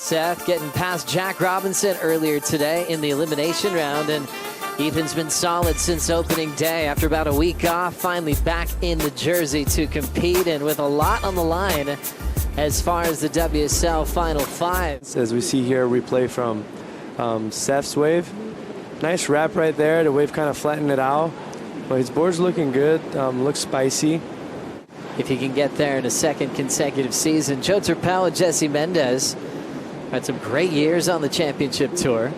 Seth getting past Jack Robinson earlier today in the elimination round, and Ethan's been solid since opening day. After about a week off, finally back in the jersey to compete, and with a lot on the line as far as the WSL Final 5. As we see here, replay from Seth's wave. Nice wrap right there. The wave kind of flattened it out, but his board's looking good, looks spicy. If he can get there in a second consecutive season. Joe Turpel and Jesse Mendez had some great years on the championship tour.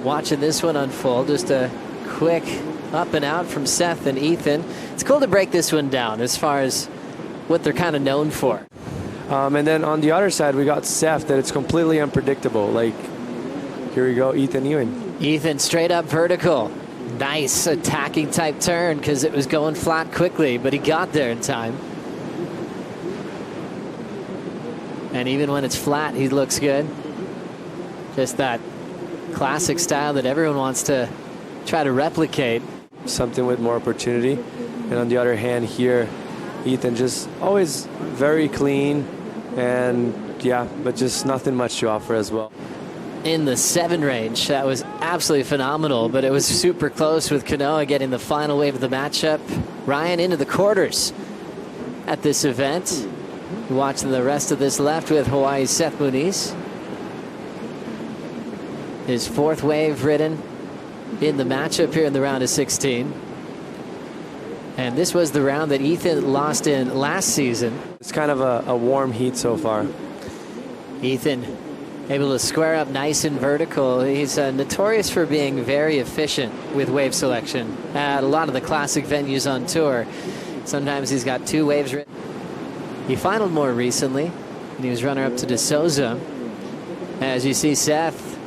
Watching this one unfold, just a quick up and out from Seth and Ethan. It's cool to break this one down as far as what they're kind of known for. And then on the other side, we got Seth, that it's completely unpredictable. Like, here we go, E.Ewing. Ethan straight up vertical. Nice attacking type turn because it was going flat quickly, but he got there in time. And even when it's flat, he looks good. Just that classic style that everyone wants to try to replicate. Something with more opportunity. And on the other hand here, Ethan just always very clean, and yeah, but just nothing much to offer as well. In the 7 range, that was absolutely phenomenal, but it was super close with Kanoa getting the final wave of the matchup. Ryan into the quarters at this event. Watching the rest of this left with Hawaii's Seth Moniz. His 4th wave ridden in the matchup here in the round of 16. And this was the round that Ethan lost in last season. It's kind of a warm heat so far. Ethan able to square up nice and vertical. He's notorious for being very efficient with wave selection at a lot of the classic venues on tour. Sometimes he's got 2 waves ridden. He finaled more recently, and he was runner-up to De Souza. As you see Seth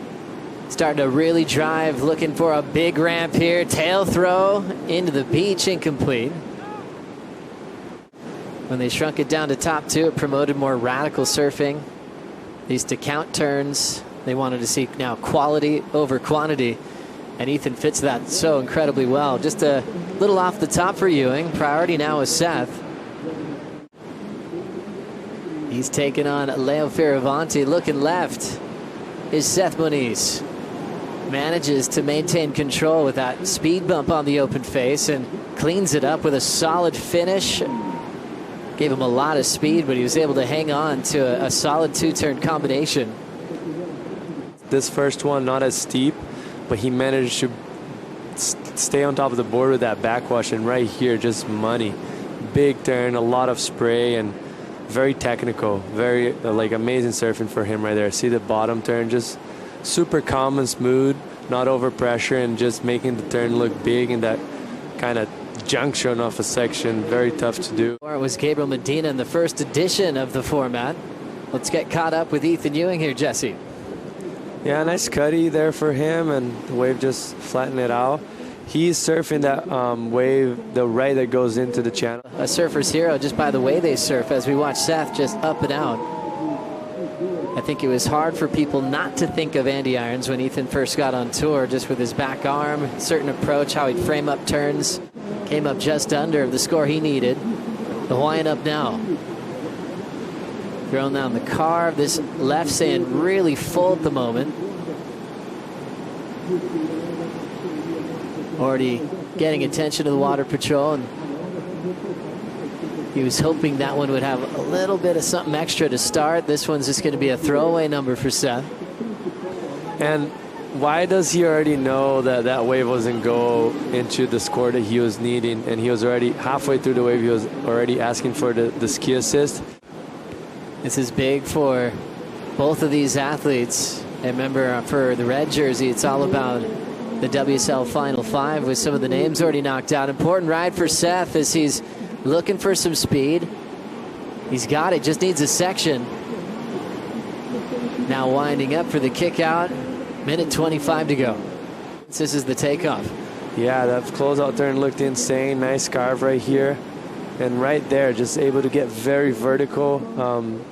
starting to really drive, looking for a big ramp here. Tail throw into the beach, incomplete. When they shrunk it down to top 2, it promoted more radical surfing. These to count turns, they wanted to see now quality over quantity. And Ethan fits that so incredibly well. Just a little off the top for E.Ewing. Priority now is Seth. He's taking on Leo Fioravanti. Looking left is Seth Moniz. Manages to maintain control with that speed bump on the open face and cleans it up with a solid finish. Gave him a lot of speed, but he was able to hang on to a solid 2-turn combination. This first one not as steep, but he managed to stay on top of the board with that backwash, and right here just money. Big turn, a lot of spray, and very technical, very like amazing surfing for him right there. See the bottom turn, just super calm and smooth, not over pressure, and just making the turn look big in that kind of junction of a section. Very tough to do. It was Gabriel Medina in the first edition of the format. Let's get caught up with Ethan Ewing here, Jesse. Yeah, nice cutty there for him, and the wave just flattened it out. He's surfing that wave, the right that goes into the channel. A surfer's hero just by the way they surf, as we watch Seth just up and out. I think it was hard for people not to think of Andy Irons when Ethan first got on tour, just with his back arm, certain approach, how he'd frame up turns. Came up just under the score he needed. The Hawaiian up now. Throwing down the carve. This left sand really full at the moment. Already getting attention of the water patrol, and he was hoping that one would have a little bit of something extra to start. This one's just going to be a throwaway number for Seth. And why does he already know that that wave wasn't go into the score that he was needing, and he was already halfway through the wave, he was already asking for the ski assist? This is big for both of these athletes. And remember, for the red jersey, it's all about the WSL Final 5 with some of the names already knocked out. Important ride for Seth as he's looking for some speed. He's got it, just needs a section. Now winding up for the kick out. Minute 25 to go. This is the takeoff. Yeah, that closeout turn looked insane. Nice carve right here. And right there, just able to get very vertical,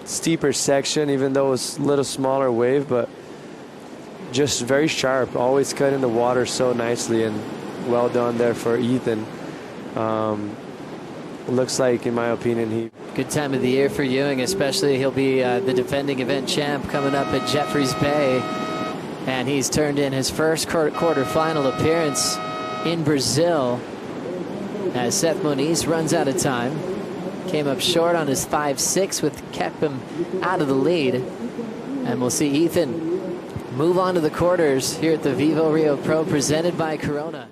steeper section, even though it was a little smaller wave, but just very sharp, always cut in the water so nicely, and well done there for Ethan. Looks like, in my opinion, he Good time of the year for E.Ewing, especially he'll be the defending event champ coming up at Jeffreys Bay. And he's turned in his first quarterfinal appearance in Brazil as Seth Moniz runs out of time. Came up short on his 5.6, with kept him out of the lead. And we'll see Ethan move on to the quarters here at the VIVO Rio Pro, presented by Corona.